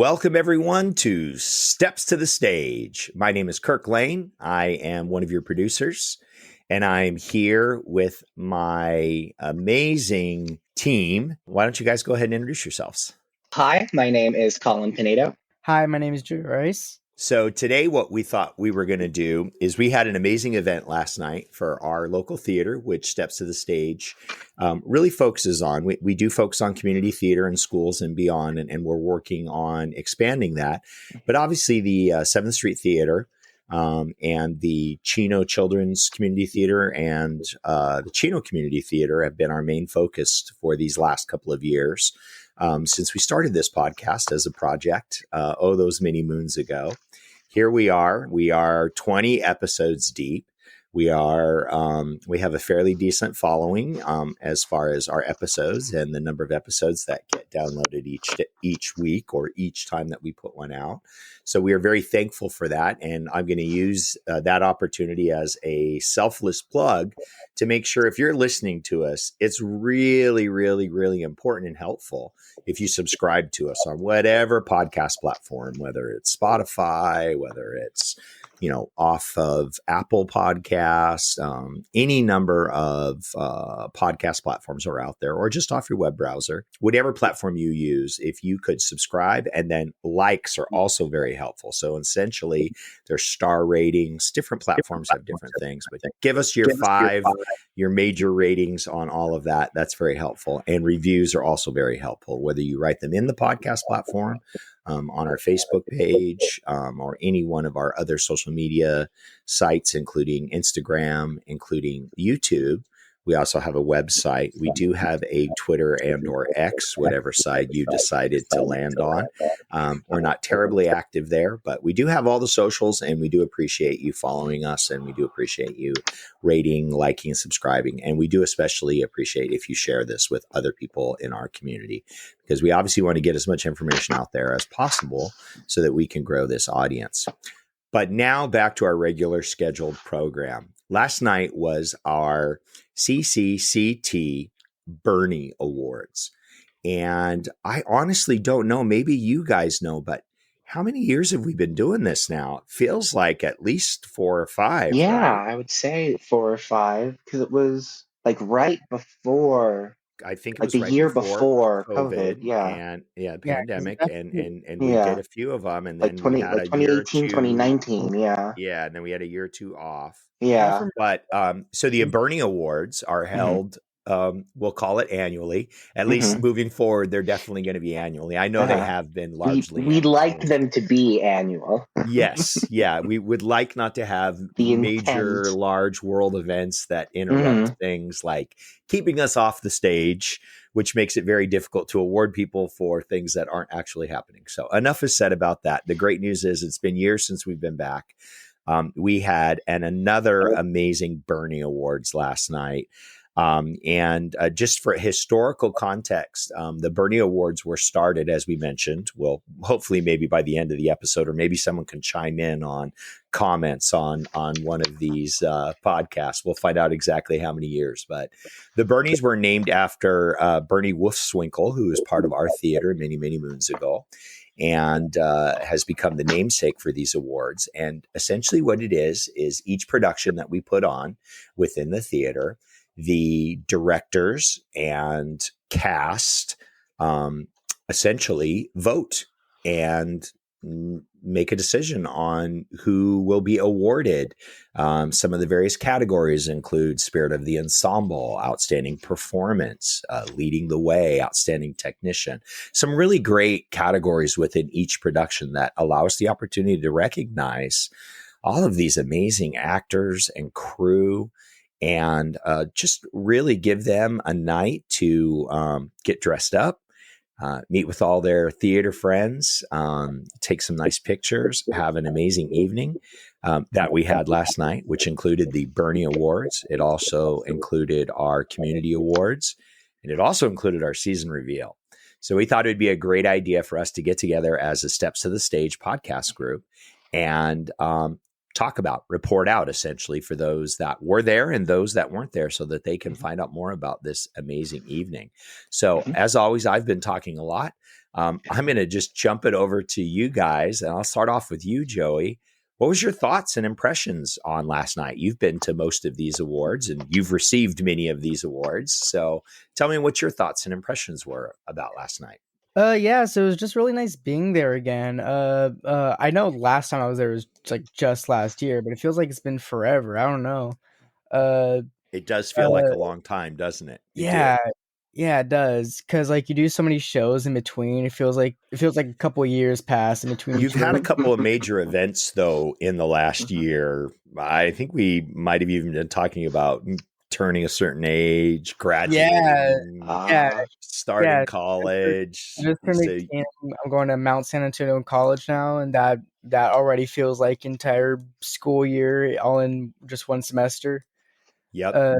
Welcome, everyone, to Steps to the Stage. My name is Kirk Lane. I am one of your producers, and I'm here with my amazing team. Why don't you guys go ahead and introduce yourselves? Hi, my name is Colin Pinedo. Hi, my name is Drew Rice. So today what we thought we were going to do is we had an amazing event last night for our local theater, which Steps to the Stage really focuses on. We do focus on community theater in schools and beyond, and we're working on expanding that. But obviously the 7th Street Theater and the Chino Children's Community Theater and the Chino Community Theater have been our main focus for these last couple of years. Since we started this podcast as a project, those many moons ago. Here we are 20 episodes deep. We have a fairly decent following as far as our episodes and the number of episodes that get downloaded each week or each time that we put one out. So we are very thankful for that. And I'm going to use that opportunity as a selfless plug to make sure if you're listening to us, it's really, really, really important and helpful if you subscribe to us on whatever podcast platform, whether it's Spotify, whether it's off of Apple Podcasts, any number of podcast platforms are out there, or just off your web browser, whatever platform you use. If you could subscribe, and then likes are also very helpful. So essentially, there's star ratings. Different platforms have different things, but give us your your major ratings on all of that. That's very helpful. And reviews are also very helpful, whether you write them in the podcast platform, on our Facebook page, or any one of our other social media sites, including Instagram, including YouTube. We also have a website. We do have a Twitter and or X, whatever side you decided to land on. We're not terribly active there, but we do have all the socials, and we do appreciate you following us, and we do appreciate you rating, liking, and subscribing. And we do especially appreciate if you share this with other people in our community, because we obviously want to get as much information out there as possible so that we can grow this audience. But now back to our regular scheduled program. Last night was our CCCT Bernie Awards. And I honestly don't know, maybe you guys know, but how many years have we been doing this now? It feels like at least 4 or 5. Yeah, right? I would say 4 or 5, because it was like right before, I think it like was the right year before before COVID. Yeah, and the Yeah, 'cause pandemic, that's and we did yeah, a few of them, and like then we had a year or 2018, two. 2019. Yeah, Yeah, and then we had a year or two off. well yeah. from But so the Bernie Awards are hmm held, we'll call it annually. At least hmm moving forward, they're definitely going to be annually. I know they Uh-huh. have been We largely we'd like annual. them to be annual. Yes. Yeah. We would like not to have The major, intent. large world events that interrupt hmm things like keeping us off the stage, which makes it very difficult to award people for things that aren't actually happening. So enough is said about that. The great news is it's been years since we've been back. We had another amazing Bernie Awards last night. And just for historical context, the Bernie Awards were started, as we mentioned. Well, hopefully maybe by the end of the episode, or maybe someone can chime in on comments on one of these podcasts. We'll find out exactly how many years. But the Bernies were named after Bernie Wolfswinkel, who was part of our theater many, many moons ago, and has become the namesake for these awards. And essentially what it is each production that we put on within the theater, the directors and cast essentially vote and make a decision on who will be awarded. Some of the various categories include Spirit of the Ensemble, Outstanding Performance, Leading the Way, Outstanding Technician. Some really great categories within each production that allow us the opportunity to recognize all of these amazing actors and crew, and just really give them a night to get dressed up, meet with all their theater friends, take some nice pictures, have an amazing evening that we had last night, which included the Bernie Awards. It also included our community awards, and it also included our season reveal. So we thought it would be a great idea for us to get together as a Steps to the Stage podcast group and talk about, report out essentially for those that were there and those that weren't there, so that they can find out more about this amazing evening. So as always, I've been talking a lot. I'm going to just jump it over to you guys, and I'll start off with you, Joey. What was your thoughts and impressions on last night? You've been to most of these awards and you've received many of these awards. So tell me what your thoughts and impressions were about last night. Yeah, so it was just really nice being there again. I know last time I was there was like just last year, but it feels like it's been forever. I don't know. Uh, It does feel like a long time, doesn't it? It yeah, did. yeah, it does. Cause like you do so many shows in between. It feels like a couple of years pass in between You've each had a one. couple of major events, though, in the last year. I think we might have even been talking about turning a certain age, Yeah, graduating, yeah, starting yeah. college. I just turned So, 18. I'm going to Mount San Antonio College now, and that already feels like entire school year all in just one semester. yep. Uh,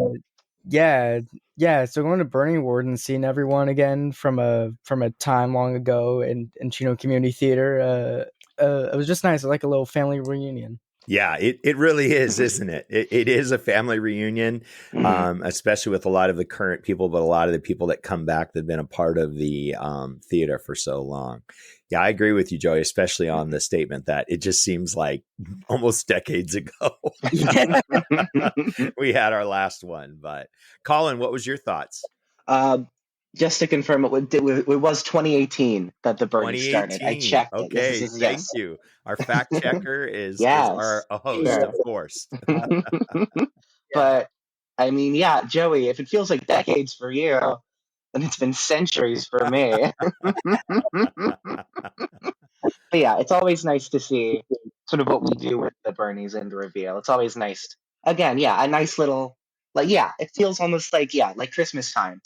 yeah, yeah. So going to Burning Award and seeing everyone again from a time long ago in Chino Community Theater. It was just nice. It was like a little family reunion. Yeah, it really is, isn't it? It is a family reunion, Mhm. especially with a lot of the current people, but a lot of the people that come back that have been a part of the theater for so long. Yeah, I agree with you, Joey, especially on the statement that it just seems like almost decades ago Yeah. we had our last one. But Colin, what was your thoughts? uh, just to confirm, it was 2018 that the Bernie started. I 2018. checked it. This Okay, is thank yes, you. Our fact checker is our yes, a host, sure. of course. Yeah. But I mean, yeah, Joey, if it feels like decades for you, then it's been centuries for me. But yeah, it's always nice to see sort of what we do with the Bernies and the reveal. It's always nice. Again, yeah, a nice little like yeah, it feels almost like yeah, like Christmas time.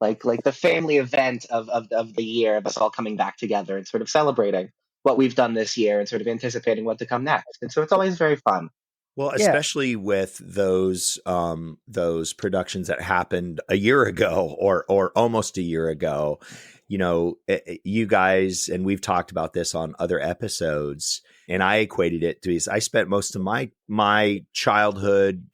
Like the family event of the year of us all coming back together and sort of celebrating what we've done this year and sort of anticipating what to come next. And so it's always very fun. Well, Yeah. especially with those productions that happened a year ago or almost a year ago, you guys, and we've talked about this on other episodes, and I equated it to I spent most of my childhood,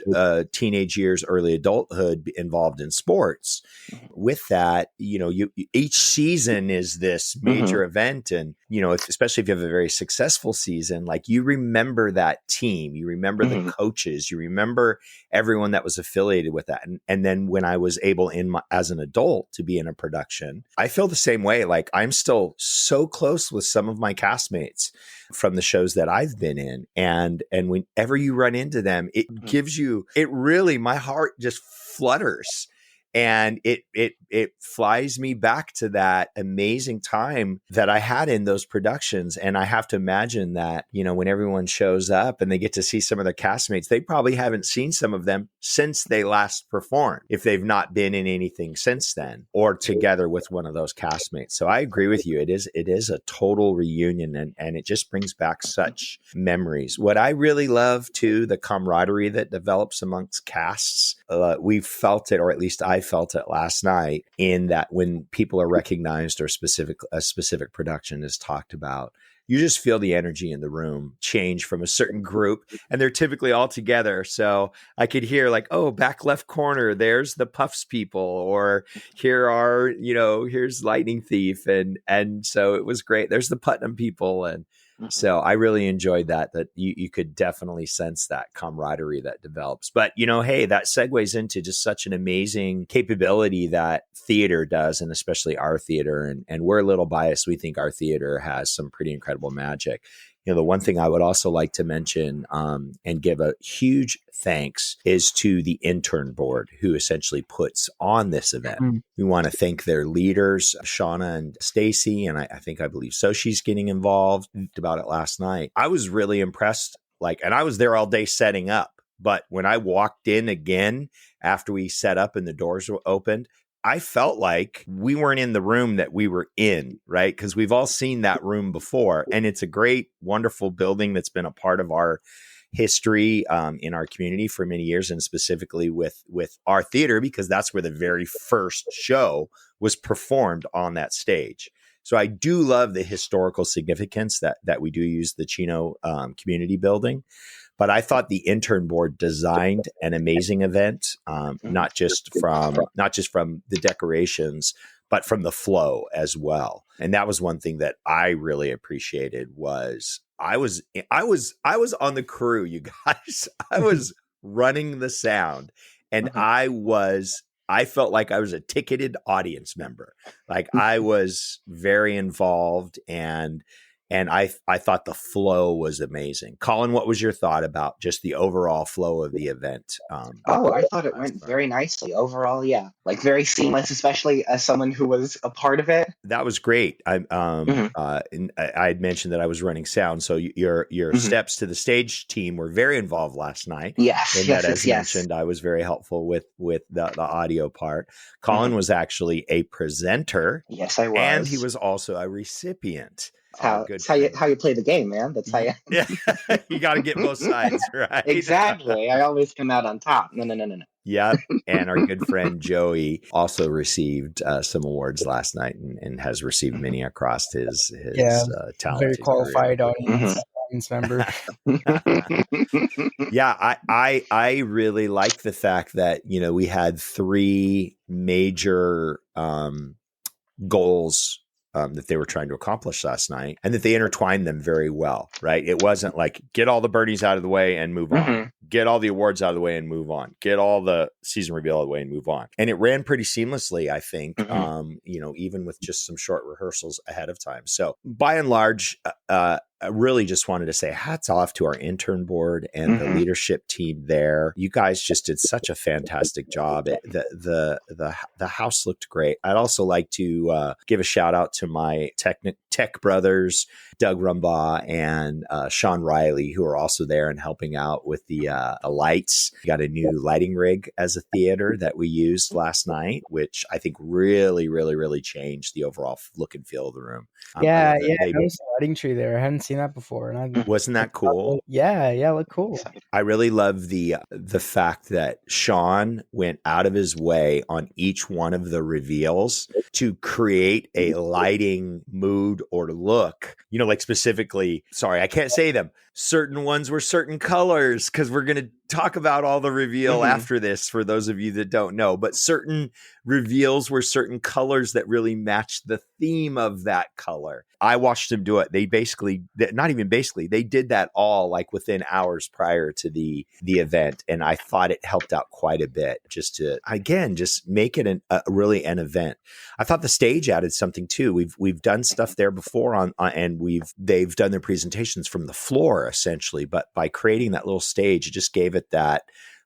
teenage years, early adulthood involved in sports. With that, each season is this Hmm. major event, and especially if you have a very successful season, like you remember that team, you remember the Hmm. coaches, you remember everyone that was affiliated with that. And then when I was able as an adult to be in a production, I feel the same way. Like I'm still so close with some of my castmates from the shows that I've been in. And whenever you run into them, it gives you, it really, my heart just flutters. And it flies me back to that amazing time that I had in those productions. And I have to imagine that, when everyone shows up and they get to see some of their castmates, they probably haven't seen some of them since they last performed, if they've not been in anything since then or together with one of those castmates. So I agree with you. It is a total reunion, and it just brings back such memories. What I really love too, the camaraderie that develops amongst casts. We felt it, or at least I felt it last night, in that when people are recognized or a specific production is talked about, you just feel the energy in the room change from a certain group, and they're typically all together. So I could hear like, oh, back left corner, there's the Puffs people, or here's Lightning Thief, and so it was great. There's the Putnam people, and so I really enjoyed that you could definitely sense that camaraderie that develops. But, hey, that segues into just such an amazing capability that theater does, and especially our theater. And we're a little biased. We think our theater has some pretty incredible magic. The one thing I would also like to mention and give a huge thanks is to the intern board, who essentially puts on this event. Mhm. We want to thank their leaders, Shauna and Stacy, and I believe Soshi's getting involved. About it last night. I was really impressed. And I was there all day setting up. But when I walked in again after we set up and the doors were opened, I felt like we weren't in the room that we were in, right? Because we've all seen that room before, and it's a great, wonderful building that's been a part of our history in our community for many years, and specifically with our theater, because that's where the very first show was performed on that stage. So I do love the historical significance that we do use the Chino Community Building. But I thought the intern board designed an amazing event, not just from the decorations, but from the flow as well. And that was one thing that I really appreciated was I was on the crew, you guys. I was running the sound, and I felt like I was a ticketed audience member. Like I was very involved, and I thought the flow was amazing. Colin, what was your thought about just the overall flow of the event? I thought it went very nicely overall. Yeah, like very seamless, especially as someone who was a part of it. That was great. And I had mentioned that I was running sound, so your steps to the stage team were very involved last night. Yes, and that, as mentioned, I was very helpful with the audio part. Colin was actually a presenter. Yes, I was, and he was also a recipient. That's how you play the game, man. That's how you. Yeah, you got to get both sides, right? Exactly. I always come out on top. No. Yeah. And our good friend Joey also received some awards last night and has received many across his talent. Very qualified audience member. Yeah, I really like the fact that, we had 3 major goals that they were trying to accomplish last night, and that they intertwined them very well, right? It wasn't like get all the birdies out of the way and move on, get all the awards out of the way and move on, get all the season reveal out of the way and move on. And it ran pretty seamlessly, I think, even with just some short rehearsals ahead of time. So by and large, I really just wanted to say hats off to our intern board and the leadership team there. You guys just did such a fantastic job. The house looked great. I'd also like to give a shout out to my tech brothers, Doug Rumbaugh and Sean Riley, who are also there and helping out with the lights. We got a new lighting rig as a theater that we used last night, which I think really, really, really changed the overall look and feel of the room. There was a lighting tree there. I hadn't seen that before, and wasn't that cool? Yeah, it looked cool. I really love the fact that Sean went out of his way on each one of the reveals to create a lighting mood or look. Like specifically, sorry, I can't say them. Certain ones were certain colors because we're going to talk about all the reveal after this for those of you that don't know. But certain reveals were certain colors that really matched the theme of that color. I watched them do it. They they did that all like within hours prior to the event. And I thought it helped out quite a bit just to, again, just make it really an event. I thought the stage added something too. We've done stuff there before and they've done their presentations from the floor essentially, but by creating that little stage, it just gave it that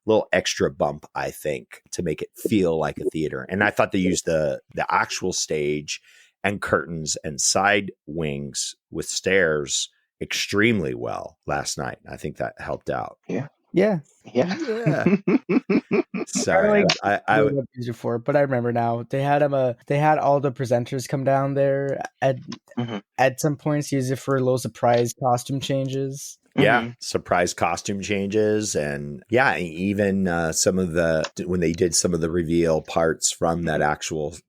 little extra bump, I think, to make it feel like a theater. And I thought they used the actual stage and curtains and side wings with stairs extremely well last night. I think that helped out. Yeah. Sorry, I would use it for, but I remember now. They had all the presenters come down there at some points, use it for little surprise costume changes. Yeah, surprise costume changes, and even some of when they did some of the reveal parts from that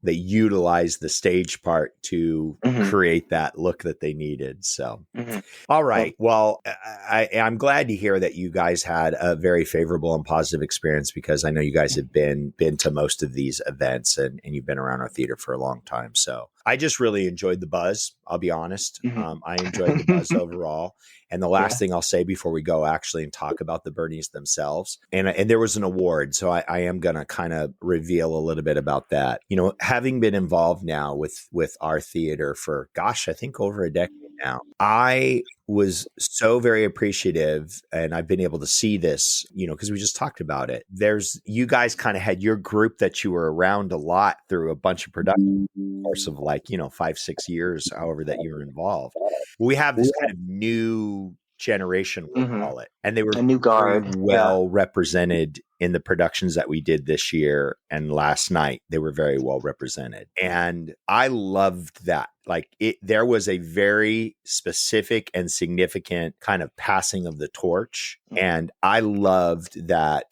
they utilized the stage part to create that look that they needed. So, all right. Well, I'm glad to hear that you guys had a very favorable and positive experience, because I know you guys have been to most of these events and you've been around our theater for a long time. So I just really enjoyed the buzz. I'll be honest. I enjoyed the buzz overall. And the last thing I'll say before we go actually and talk about the Bernies themselves, and there was an award, so I am going to kind of reveal a little bit about that. Having been involved now with our theater for, I think over a decade now, I was so very appreciative, and I've been able to see this, because we just talked about it. You guys kind of had your group that you were around a lot through a bunch of production course of 5-6 years, however that you were involved. We have this kind of new generation, we'll call it, and they were a new guard, well represented in the productions that we did this year and last night. They were very well represented, and I loved that. There was a very specific and significant kind of passing of the torch, and I loved that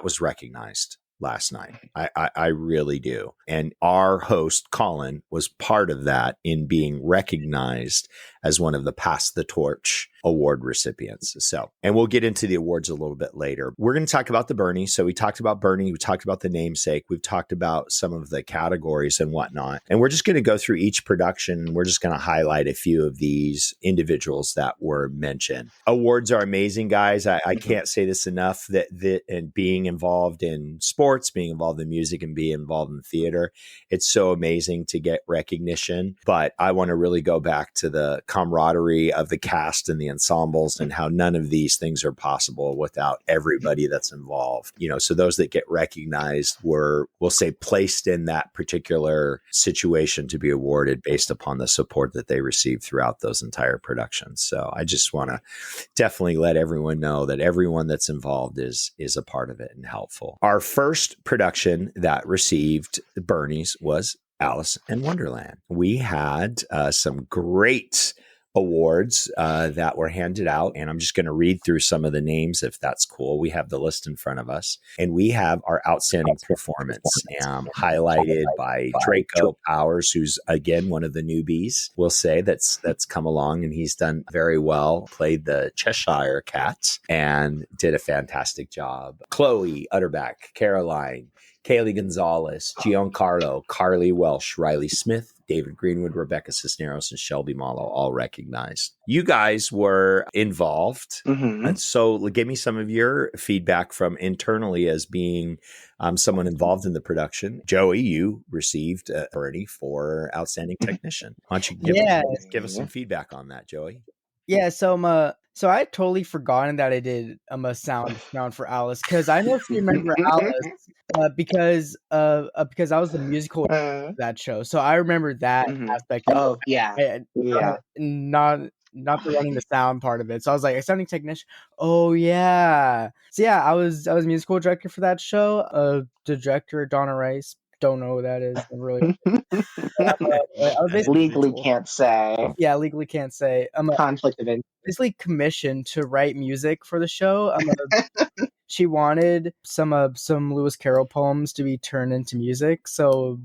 was recognized last night. I really do. And our host, Colin, was part of that in being recognized as one of the pass the torch award recipients. So, and we'll get into the awards a little bit later. We're going to talk about the Bernie. So we talked about Bernie. We talked about the namesake. We've talked about some of the categories and whatnot. And we're just going to go through each production. We're just going to highlight a few of these individuals that were mentioned. Awards are amazing, guys. I can't say this enough that and being involved in sports, being involved in music, and being involved in theater, it's so amazing to get recognition. But I want to really go back to the camaraderie of the cast and the ensembles and how none of these things are possible without everybody that's involved. So those that get recognized were, we'll say, placed in that particular situation to be awarded based upon the support that they received throughout those entire productions. So I just want to definitely let everyone know that everyone that's involved is a part of it and helpful. Our first production that received the Bernies was Alice in Wonderland. We had some great awards that were handed out, and I'm just going to read through some of the names if that's cool. We have the list in front of us, and we have our outstanding performance highlighted by Draco Powers, who's again one of the newbies, we'll say, that's come along, and he's done very well. Played the Cheshire Cat and did a fantastic job. Chloe Utterback, Caroline, Kaylee Gonzalez, Giancarlo, Carly Welsh, Riley Smith, David Greenwood, Rebecca Cisneros, and Shelby Mallow, all recognized. You guys were involved. And so give me some of your feedback from internally as being someone involved in the production. Joey, you received a Bernie for Outstanding Technician. Why don't you give us some feedback on that, Joey? Yeah, so I had totally forgotten that I did a sound for Alice, because I mostly remember Alice because I was the musical of that show. So I remember that aspect. Oh yeah, Not the running the sound part of it. So I was like, a sounding technician. Oh yeah. So yeah, I was musical director for that show. The director, Donna Rice. Don't know who that is. I'm really. I was legally can't say. Yeah, legally can't say. Conflict of interest. Basically commissioned to write music for the show. She wanted some Lewis Carroll poems to be turned into music, so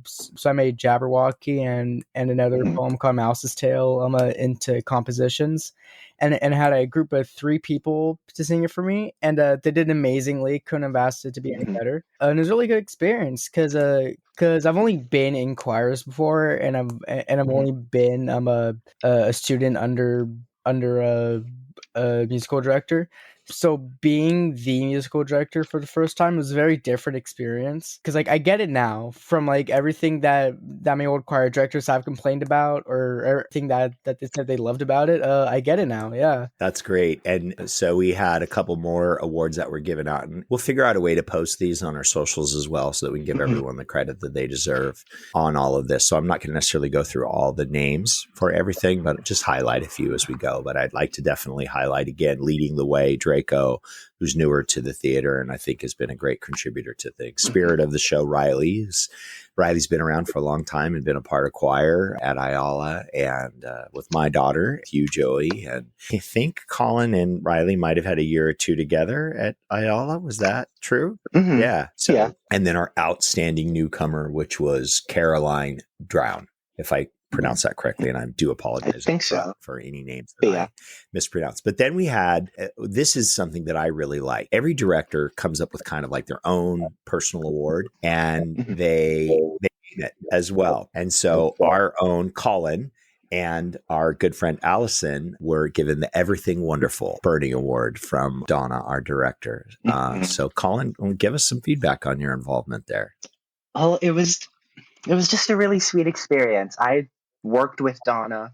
I made Jabberwocky and another poem called Mouse's Tale into compositions, and had a group of 3 people to sing it for me, and they did amazingly. Couldn't have asked it to be any better, and it was a really good experience because I've only been in choirs before, and I've only been a student under a musical director. So being the musical director for the first time was a very different experience, because I get it now from everything that my old choir directors have complained about, or everything that they said they loved about it. I get it now. Yeah, that's great. And so we had a couple more awards that were given out, and we'll figure out a way to post these on our socials as well, so that we can give everyone the credit that they deserve on all of this. So I'm not going to necessarily go through all the names for everything, but just highlight a few as we go. But I'd like to definitely highlight again, leading the way, Draco, who's newer to the theater and I think has been a great contributor to the spirit of the show. Riley's been around for a long time and been a part of choir at Ayala and with my daughter, Hugh, Joey, and I think Colin and Riley might have had a year or 2 together at Ayala. Was that true? Yeah. So, yeah. And then our outstanding newcomer, which was Caroline Drown, if I pronounce that correctly, and I do apologize for any names that I mispronounce. But then we had, this is something that I really like. Every director comes up with kind of like their own personal award, and they name it as well. And so our own Colin and our good friend Allison were given the Everything Wonderful Bernie Award from Donna, our director. So Colin, give us some feedback on your involvement there. Oh, it was just a really sweet experience. I worked with Donna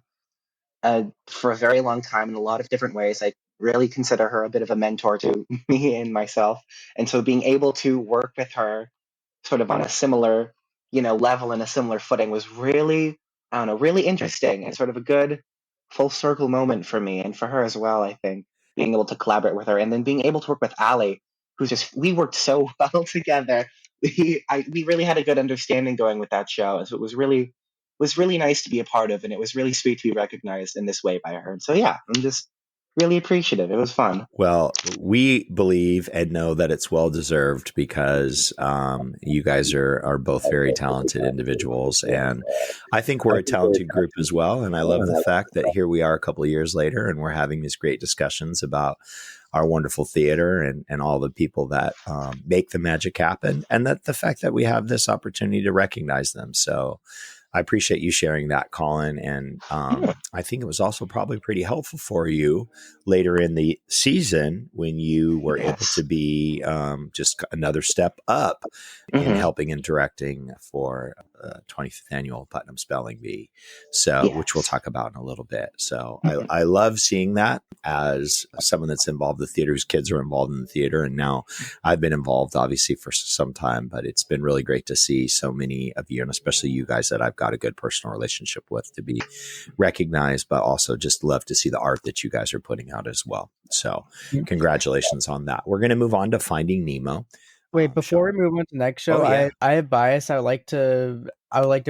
for a very long time in a lot of different ways. I really consider her a bit of a mentor to me and myself. And so being able to work with her sort of on a similar, level and a similar footing was really, really interesting and sort of a good full circle moment for me and for her as well, I think, being able to collaborate with her. And then being able to work with Ali, we worked so well together. We really had a good understanding going with that show. And so it was really nice to be a part of, and it was really sweet to be recognized in this way by her. And so, yeah, I'm just Really appreciative. It was fun. Well, we believe and know that it's well deserved because you guys are both very talented individuals, and I think we're a talented group as well. And I love the fact that here we are a couple of years later, and we're having these great discussions about our wonderful theater and all the people that make the magic happen, and that the fact that we have this opportunity to recognize them. So I appreciate you sharing that, Colin. And I think it was also probably pretty helpful for you later in the season when you were able to be just another step up in helping and directing for 25th annual Putnam Spelling Bee. So, which we'll talk about in a little bit. So I love seeing that as someone that's involved in the theater, whose kids are involved in the theater. And now I've been involved obviously for some time, but it's been really great to see so many of you, and especially you guys that I've got a good personal relationship with, to be recognized, but also just love to see the art that you guys are putting out as well. So congratulations on that. We're going to move on to Finding Nemo. Wait, before we move on to the next show, I have bias. I would like to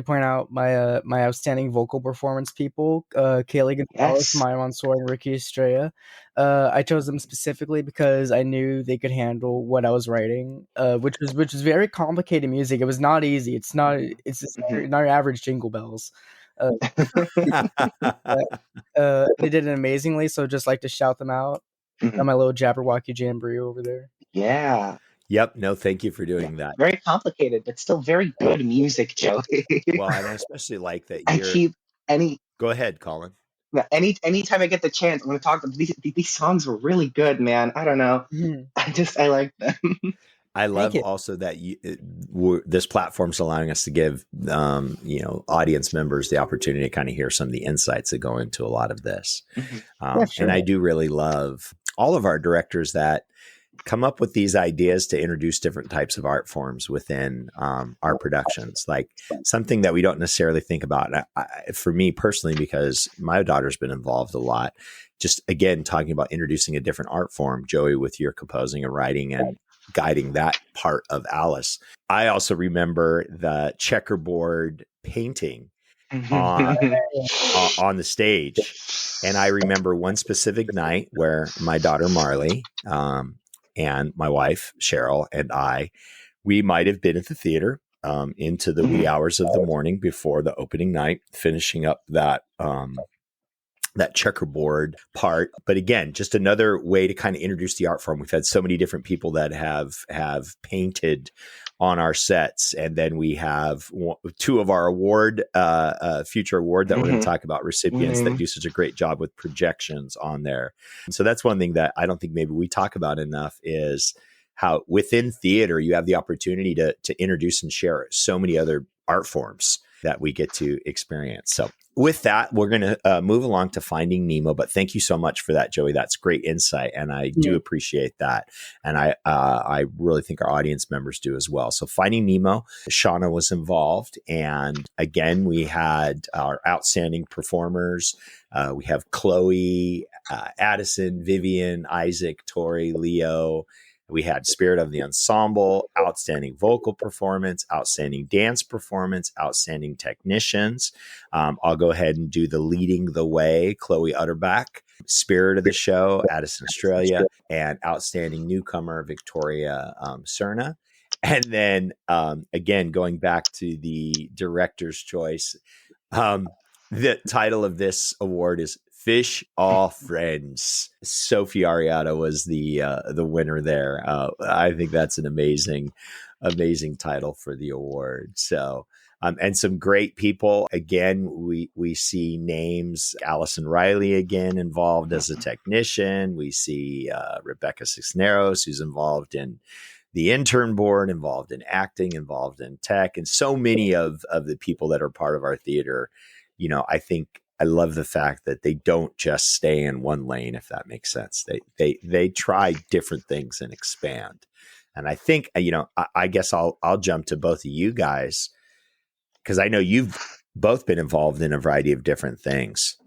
point out my my outstanding vocal performance people, Kaylee Gonzalez, Maya Mansour, and Ricky Estrella. I chose them specifically because I knew they could handle what I was writing, which was very complicated music. It was not easy. It's not your average Jingle Bells. They did it amazingly. So just like to shout them out. My little Jabberwocky Jamboree over there. Yeah. Yep. No, thank you for doing that. Very complicated, but still very good music, Joey. Well, and I especially like that Go ahead, Colin. Yeah, anytime I get the chance, I'm going to talk about these songs were really good, man. I don't know. I like them. I love also that this platform's allowing us to give, audience members the opportunity to kind of hear some of the insights that go into a lot of this. And I do really love all of our directors that come up with these ideas to introduce different types of art forms within our productions, like something that we don't necessarily think about. For me personally, because my daughter's been involved a lot, just again, talking about introducing a different art form, Joey, with your composing and writing and guiding that part of Alice. I also remember the checkerboard painting on the stage. And I remember one specific night where my daughter Marley and my wife Cheryl and we might have been at the theater into the wee hours of the morning before the opening night, finishing up that checkerboard part. But again, just another way to kind of introduce the art form. We've had so many different people that have painted on our sets. And then we have two of our future award that we're going to talk about recipients that do such a great job with projections on there. And so that's one thing that I don't think maybe we talk about enough is how within theater, you have the opportunity to introduce and share so many other art forms that we get to experience. So with that, we're going to move along to Finding Nemo. But thank you so much for that, Joey. That's great insight, and I do appreciate that. And I really think our audience members do as well. So Finding Nemo, Shauna was involved, and again, we had our outstanding performers. We have Chloe, Addison, Vivian, Isaac, Tori, Leo. We had Spirit of the Ensemble, outstanding vocal performance, outstanding dance performance, outstanding technicians. I'll go ahead and do the leading the way, Chloe Utterback, Spirit of the Show, Addison Australia, and outstanding newcomer, Victoria Cerna. And then again, going back to the director's choice, the title of this award is Fish All Friends. Sophie Ariata was the winner there. I think that's an amazing title for the award. So, and some great people. Again, we see names, Allison Riley again involved as a technician. We see Rebecca Cisneros, who's involved in the intern board, involved in acting, involved in tech, and so many of the people that are part of our theater. I think I love the fact that they don't just stay in one lane, if that makes sense. They try different things and expand. And I think, I guess I'll jump to both of you guys, because I know you've both been involved in a variety of different things.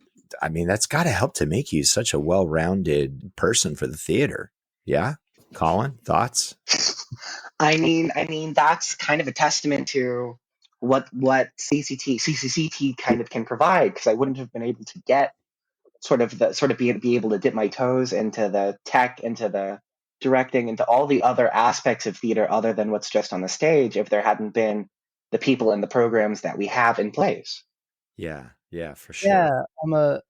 I mean, that's got to help to make you such a well-rounded person for the theater. Yeah. Colin, thoughts? I mean, that's kind of a testament to what CCCT kind of can provide, because I wouldn't have been able to get be able to dip my toes into the tech, into the directing, into all the other aspects of theater other than what's just on the stage, if there hadn't been the people and the programs that we have in place. Yeah, for sure.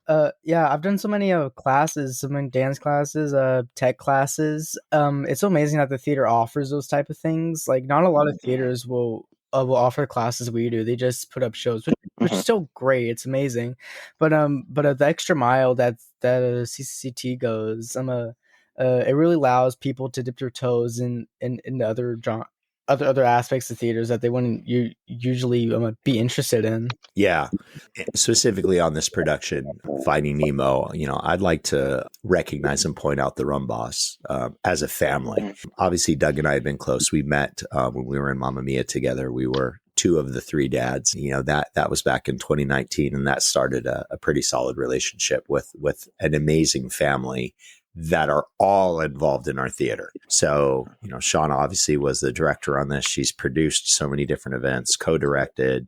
I've done so many classes, so many dance classes, tech classes. It's so amazing that the theater offers those type of things. Like, not a lot of theaters will offer classes we do. They just put up shows, which is still great. It's amazing, but the extra mile that CCCT goes, it really allows people to dip their toes in the other aspects of theaters that they wouldn't usually be interested in. Yeah. Specifically on this production, Finding Nemo, I'd like to recognize and point out the Rum Boss as a family. Obviously, Doug and I had been close. We met when we were in Mamma Mia together. We were two of the three dads. That was back in 2019, and that started a pretty solid relationship with an amazing family that are all involved in our theater. So, Shauna obviously was the director on this. She's produced so many different events, co-directed.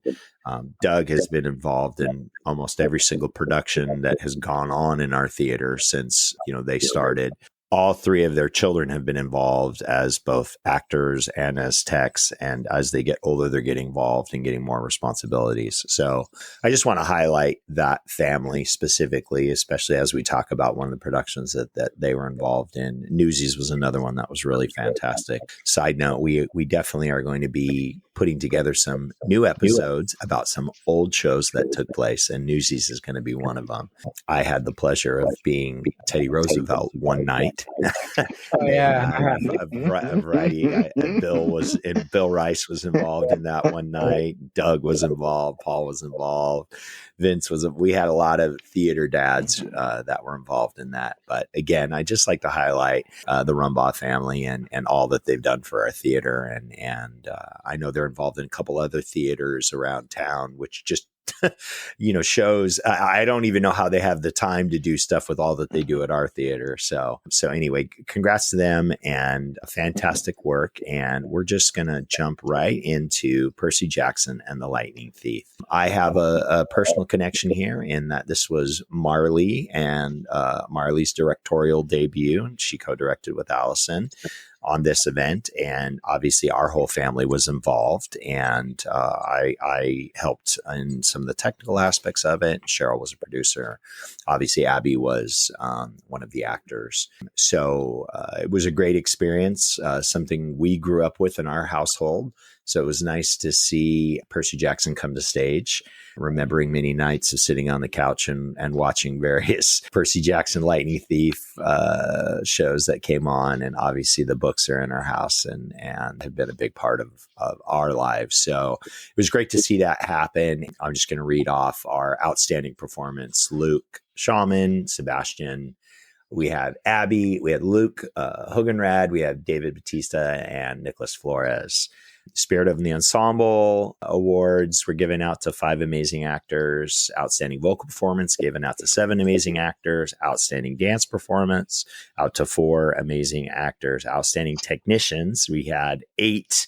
Doug has been involved in almost every single production that has gone on in our theater since, they started. All three of their children have been involved as both actors and as techs. And as they get older, they're getting involved and getting more responsibilities. So I just want to highlight that family specifically, especially as we talk about one of the productions that they were involved in. Newsies was another one that was really fantastic. Side note, we definitely are going to be putting together some new episodes about some old shows that took place, and Newsies is going to be one of them. I had the pleasure of being Teddy Roosevelt one night. A variety. Bill Rice was involved in that one night. Doug was involved. Paul was involved. Vince was. We had a lot of theater dads that were involved in that. But again, I just like to highlight the Rumbaugh family and all that they've done for our theater. And I know they're involved in a couple other theaters around town, which just shows I don't even know how they have the time to do stuff with all that they do at our theater. So anyway, congrats to them and fantastic work. And we're just going to jump right into Percy Jackson and the Lightning Thief. I have a personal connection here in that this was Marley and Marley's directorial debut. She co-directed with Allison on this event, and obviously our whole family was involved, and I helped in some of the technical aspects of it. Cheryl was a producer. Obviously Abby was one of the actors. So it was a great experience, something we grew up with in our household. So it was nice to see Percy Jackson come to stage, remembering many nights of sitting on the couch and watching various Percy Jackson Lightning Thief shows that came on. And obviously the books are in our house and have been a big part of our lives. So it was great to see that happen. I'm just going to read off our outstanding performance. Luke, Shaman, Sebastian. We have Abby, we had Luke, Hooganraad, we have David Batista and Nicholas Flores. Spirit of the Ensemble awards were given out to 5 amazing actors. Outstanding vocal performance given out to 7 amazing actors. Outstanding dance performance out to 4 amazing actors. Outstanding technicians, we had 8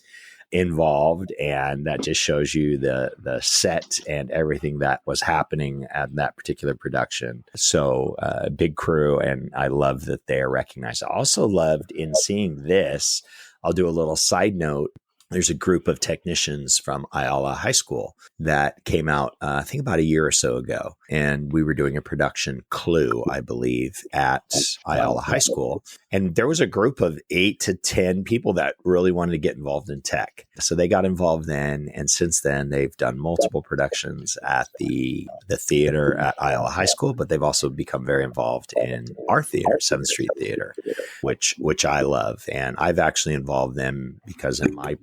involved, and that just shows you the set and everything that was happening at that particular production. So big crew, and I love that they are recognized. I also loved in seeing this. I'll do a little side note. There's a group of technicians from Ayala High School that came out, I think about a year or so ago. And we were doing a production, Clue, I believe, at Ayala High School. And there was a group of 8 to 10 people that really wanted to get involved in tech. So they got involved then. And since then, they've done multiple productions at the theater at Ayala High School, but they've also become very involved in our theater, 7th Street Theater, which I love. And I've actually involved them because in my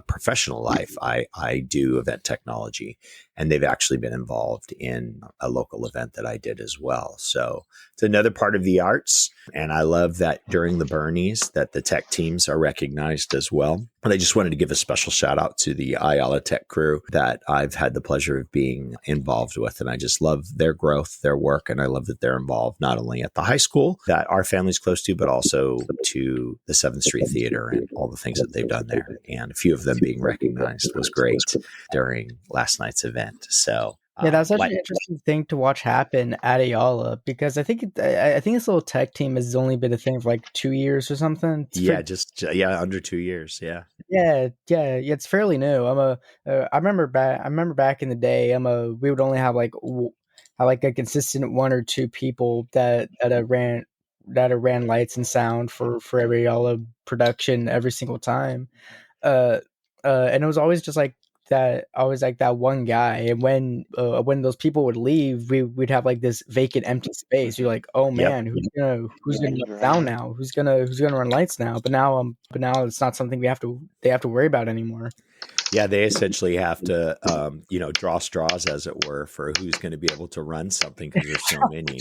professional life, I do event technology, and they've actually been involved in a local event that I did as well. So it's another part of the arts. And I love that during the Bernies that the tech teams are recognized as well. And I just wanted to give a special shout out to the Ayala Tech crew that I've had the pleasure of being involved with. And I just love their growth, their work. And I love that they're involved not only at the high school that our family's close to, but also to the 7th Street Theater and all the things that they've done there. And a few of them being recognized was great during last night's event. So Yeah, that was such Like, an interesting thing to watch happen at Ayala because I think this little tech team has only been a thing for like 2 years or something. yeah, under 2 years. Yeah. Yeah. It's fairly new. I remember back in the day. We would only have like a consistent one or two people that ran lights and sound for every Ayala production every single time. uh and it was always just like that, always like that one guy, and when those people would leave, we'd have like this vacant empty space. You're like, oh Yep. man, who's gonna run sound now, who's gonna run lights now, but now it's not something they have to worry about anymore. Yeah, they essentially have to, draw straws, as it were, for who's going to be able to run something because there's so many.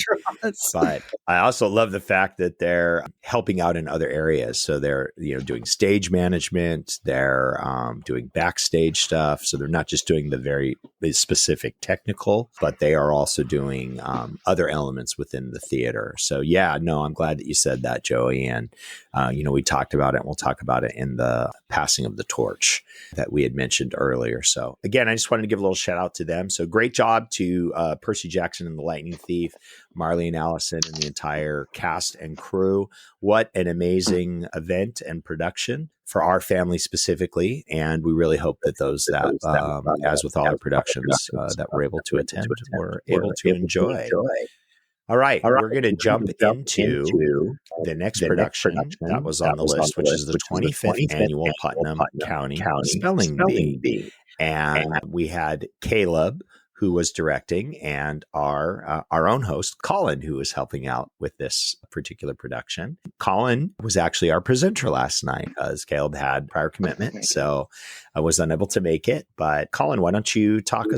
But I also love the fact that they're helping out in other areas. So they're, doing stage management, they're doing backstage stuff. So they're not just doing the very specific technical, but they are also doing other elements within the theater. So yeah, no, I'm glad that you said that, Joey. And, we talked about it, and we'll talk about it in the passing of the torch that we had mentioned earlier. So again, I just wanted to give a little shout out to them. So great job to Percy Jackson and the Lightning Thief, Marley and Allison, and the entire cast and crew. What an amazing event and production for our family specifically. And we really hope that those that, as with all our productions that we're able to attend, were able to enjoy. All right, we're going to jump into the next production that was on the list, which is the 25th Annual Putnam County Spelling Bee. And we had Caleb, who was directing, and our own host, Colin, who was helping out with this particular production. Colin was actually our presenter last night, as Caleb had prior commitment, so I was unable to make it. But Colin, why don't you talk to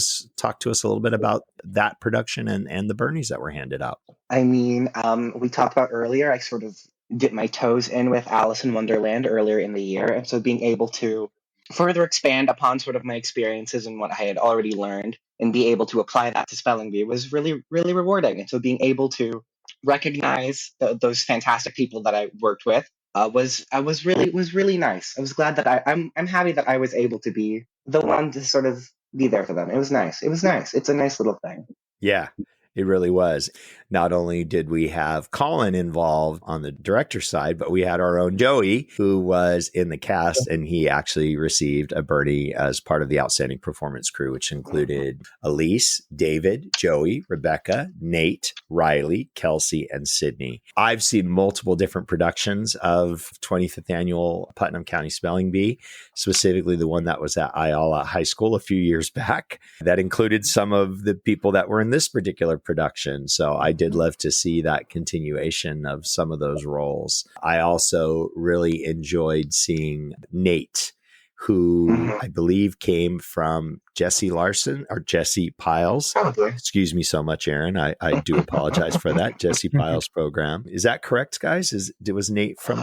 us a little bit about that production and the Bernies that were handed out? I mean, we talked about earlier, I sort of dipped my toes in with Alice in Wonderland earlier in the year. And so being able to further expand upon sort of my experiences and what I had already learned and be able to apply that to Spelling Bee was really, really rewarding. And so being able to recognize those fantastic people that I worked with was really nice. I was glad that I'm happy that I was able to be the one to sort of be there for them. It was nice. It's a nice little thing. Yeah, it really was. Not only did we have Colin involved on the director side, but we had our own Joey, who was in the cast, and he actually received a Bernie as part of the Outstanding Performance crew, which included Elise, David, Joey, Rebecca, Nate, Riley, Kelsey, and Sydney. I've seen multiple different productions of 25th Annual Putnam County Spelling Bee, specifically the one that was at Ayala High School a few years back. That included some of the people that were in this particular production. So I did love to see that continuation of some of those roles. I also really enjoyed seeing Nate, who I believe came from Jesse Larson or Jesse Piles. Probably. Excuse me so much, Aaron. I do apologize for that. Jesse Piles program. Is that correct, guys? Was Nate from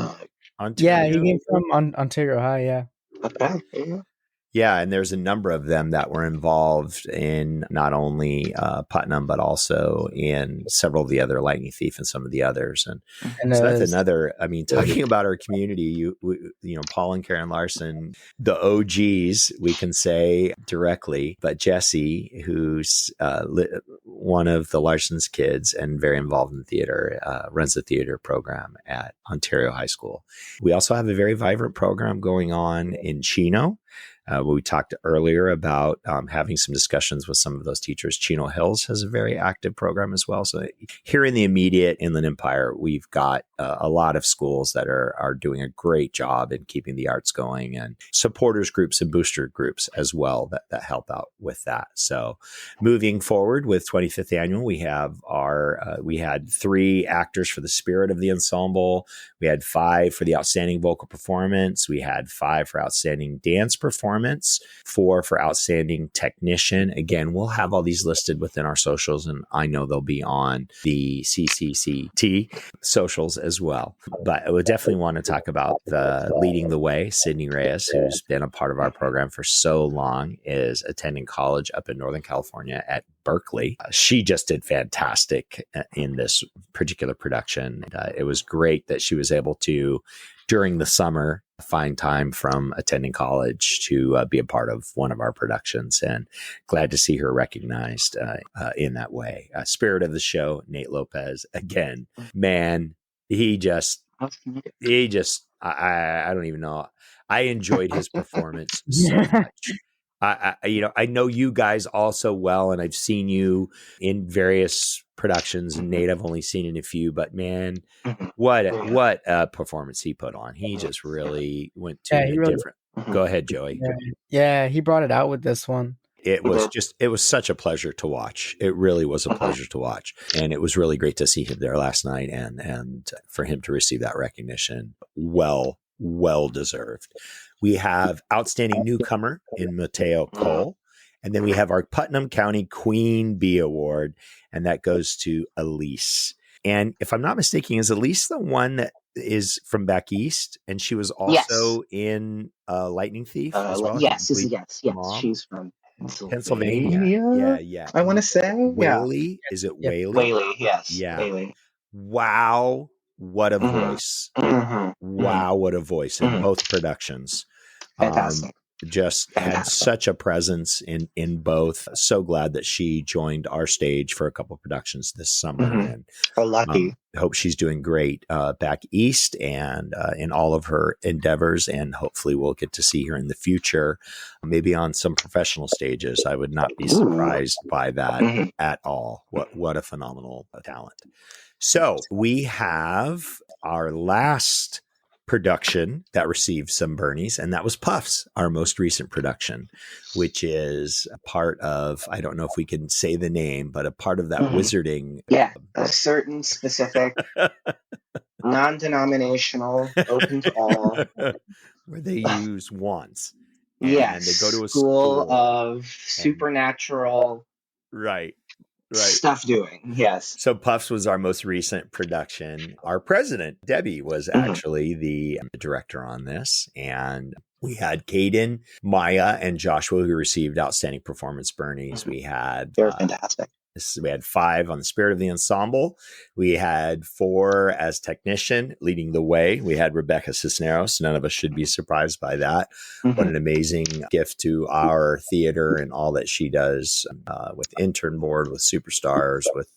Ontario? Yeah, he came from Ontario High, yeah. Okay. Yeah, and there's a number of them that were involved in not only Putnam, but also in several of the other Lightning Thief and some of the others. And so that's another, I mean, talking about our community, Paul and Karen Larson, the OGs, we can say directly, but Jesse, who's one of the Larson's kids and very involved in theater, runs the theater program at Ontario High School. We also have a very vibrant program going on in Chino. We talked earlier about having some discussions with some of those teachers. Chino Hills has a very active program as well. So here in the immediate Inland Empire, we've got a lot of schools that are doing a great job in keeping the arts going, and supporters groups and booster groups as well that help out with that. So moving forward with 25th Annual, we have we had 3 actors for the Spirit of the Ensemble. We had 5 for the Outstanding Vocal Performance. We had 5 for Outstanding Dance Performance, 4 for Outstanding Technician. Again, we'll have all these listed within our socials, and I know they'll be on the CCCT socials as well. But I would definitely want to talk about the leading the way. Sydney Reyes, who's been a part of our program for so long, is attending college up in Northern California at Berkeley. She just did fantastic in this particular production. It was great that she was able to during the summer find time from attending college to be a part of one of our productions, and glad to see her recognized in that way. Spirit of the show, Nate Lopez, again, man, he just, I don't even know. I enjoyed his performance so much. I know you guys all so well, and I've seen you in various productions, and Nate, I've only seen in a few, but man, what a performance he put on. He just really went to a different. Go ahead, Joey. Yeah, he brought it out with this one. It was such a pleasure to watch. It really was a pleasure to watch. And it was really great to see him there last night and for him to receive that recognition. Well deserved. We have outstanding newcomer in Mateo Cole. And then we have our Putnam County Queen Bee Award, and that goes to Elise. And if I'm not mistaken, is Elise the one that is from back east? And she was also in Lightning Thief as well? Yes. She's from Pennsylvania. Yeah. I want to say. Whaley? Is it Whaley? Whaley, yes. Yeah. Whaley. Wow. What a voice. Wow. What a voice in both productions. Fantastic. Just had such a presence in both. So glad that she joined our stage for a couple of productions this summer. And lucky. Hope she's doing great back east and in all of her endeavors. And hopefully we'll get to see her in the future, maybe on some professional stages. I would not be surprised by that at all. What a phenomenal talent. So we have our last production that received some Bernies, and that was Puffs, our most recent production, which is a part of, I don't know if we can say the name, but a part of that wizarding. Yeah, a certain specific non-denominational, open to all. Where they use wands. And they go to a school of supernatural. Right. Stuff doing. Yes. So Puffs was our most recent production. Our president, Debbie, was actually the director on this. And we had Caden, Maya, and Joshua who received outstanding performance Bernies. We had They're fantastic. We had 5 on the Spirit of the Ensemble. We had 4 as technician leading the way. We had Rebecca Cisneros. None of us should be surprised by that. What an amazing gift to our theater and all that she does with intern board, with Superstars, with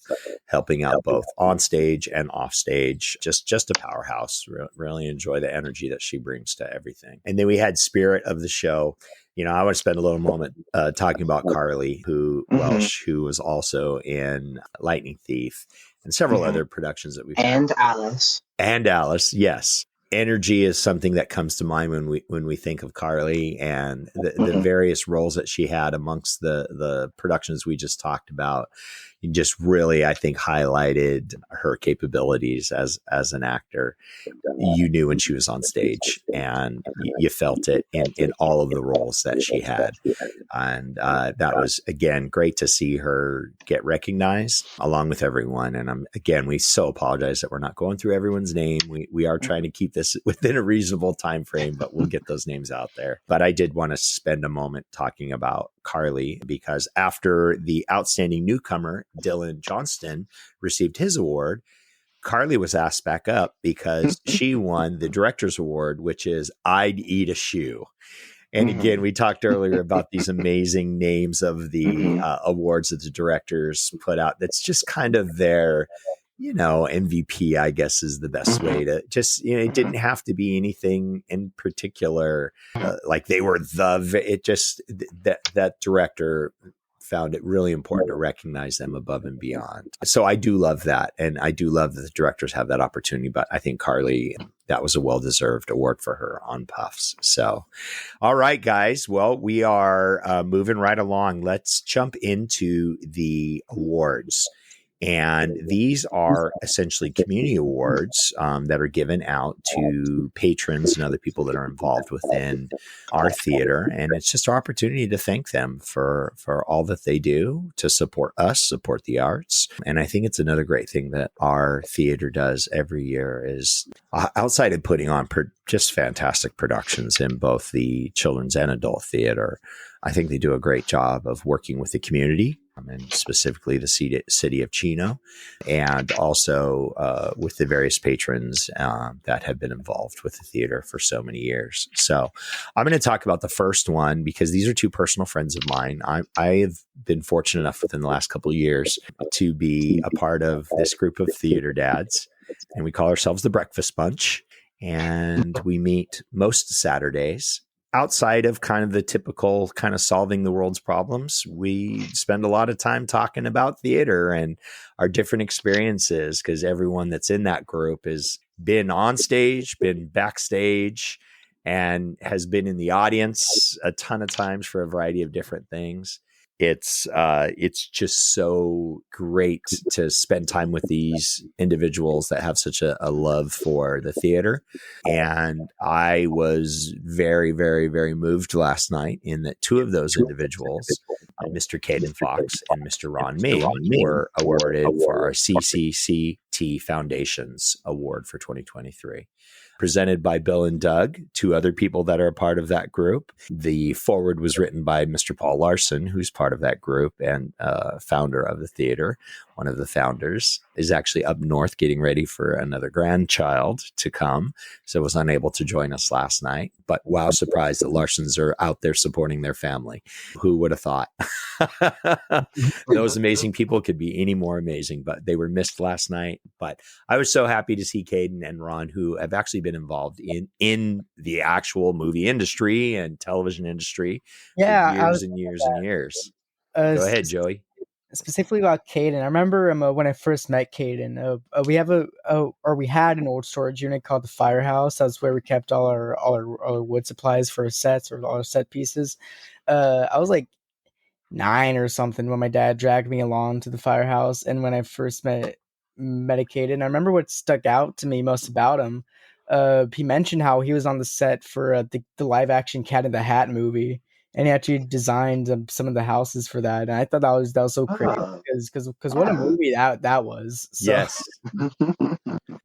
helping out both on stage and off stage. Just a powerhouse. Really enjoy the energy that she brings to everything. And then we had Spirit of the Show. I want to spend a little moment talking about Carly, who was also in Lightning Thief and several other productions that we've had. And Alice, yes. Energy is something that comes to mind when we think of Carly and the various roles that she had amongst the productions we just talked about. You just really, I think, highlighted her capabilities as an actor. You knew when she was on stage, and you felt it in all of the roles that she had. And that was, again, great to see her get recognized along with everyone. And we so apologize that we're not going through everyone's name. We are trying to keep this within a reasonable time frame, but we'll get those names out there. But I did want to spend a moment talking about Carly, because after the outstanding newcomer, Dylan Johnston, received his award, Carly was asked back up because she won the director's award, which is I'd Eat a Shoe. And again, we talked earlier about these amazing names of the awards that the directors put out. That's just kind of their, MVP, I guess, is the best way to just, it didn't have to be anything in particular. Like they were that director found it really important to recognize them above and beyond. So I do love that. And I do love that the directors have that opportunity. But I think Carly, that was a well-deserved award for her on Puffs. So, all right, guys. Well, we are moving right along. Let's jump into the awards. And these are essentially community awards that are given out to patrons and other people that are involved within our theater. And it's just our opportunity to thank them for all that they do to support us, support the arts. And I think it's another great thing that our theater does every year is outside of putting on just fantastic productions in both the children's and adult theater. I think they do a great job of working with the community and specifically the city of Chino, and also with the various patrons that have been involved with the theater for so many years. So I'm going to talk about the first one because these are two personal friends of mine. I have been fortunate enough within the last couple of years to be a part of this group of theater dads, and we call ourselves the Breakfast Bunch. And we meet most Saturdays. Outside of kind of the typical kind of solving the world's problems, we spend a lot of time talking about theater and our different experiences, because everyone that's in that group has been on stage, been backstage, and has been in the audience a ton of times for a variety of different things. It's just so great to spend time with these individuals that have such a love for the theater. And I was very, very, very moved last night in that two of those individuals, Mr. Caden Fox and Mr. Ron Mee, were awarded for our CCCT Foundations Award for 2023. Presented by Bill and Doug, two other people that are a part of that group. The foreword was written by Mr. Paul Larson, who's part of that group and founder of the theater. One of the founders is actually up north getting ready for another grandchild to come, so was unable to join us last night. But wow, surprised that Larsons are out there supporting their family. Who would have thought? Those amazing people could be any more amazing, but they were missed last night. But I was so happy to see Caden and Ron, who have actually been involved in the actual movie industry and television industry for years and years and years. Go ahead, Joey. Specifically about Caden, I remember when I first met Caden, we had an old storage unit called the Firehouse. That's where we kept all our wood supplies for sets or all our set pieces. I was like 9 or something when my dad dragged me along to the Firehouse, and when I first met Caden, I remember what stuck out to me most about him. He mentioned how he was on the set for the live action Cat in the Hat movie. And he actually designed some of the houses for that, and I thought that was so crazy because what a movie that was. So. Yes,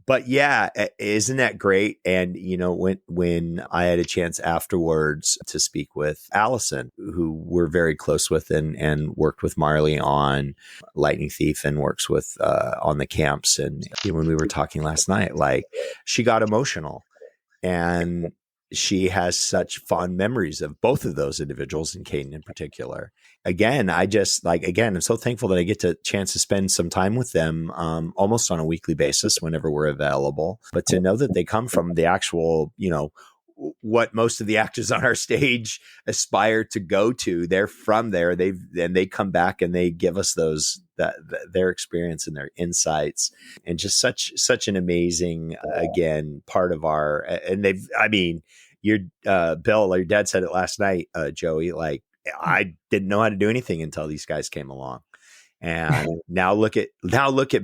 but yeah, isn't that great? And you know, when I had a chance afterwards to speak with Allison, who we're very close with, and worked with Marley on Lightning Thief, and works with on the camps, and when we were talking last night, like she got emotional, and she has such fond memories of both of those individuals, and Caden in particular. Again, I'm so thankful that I get a chance to spend some time with them almost on a weekly basis whenever we're available. But to know that they come from the actual, what most of the actors on our stage aspire to go to, they're from there. They come back and they give us their experience and their insights, and just such an amazing, again, part of our, and your Bill, your dad said it last night, Joey, like I didn't know how to do anything until these guys came along. And now look at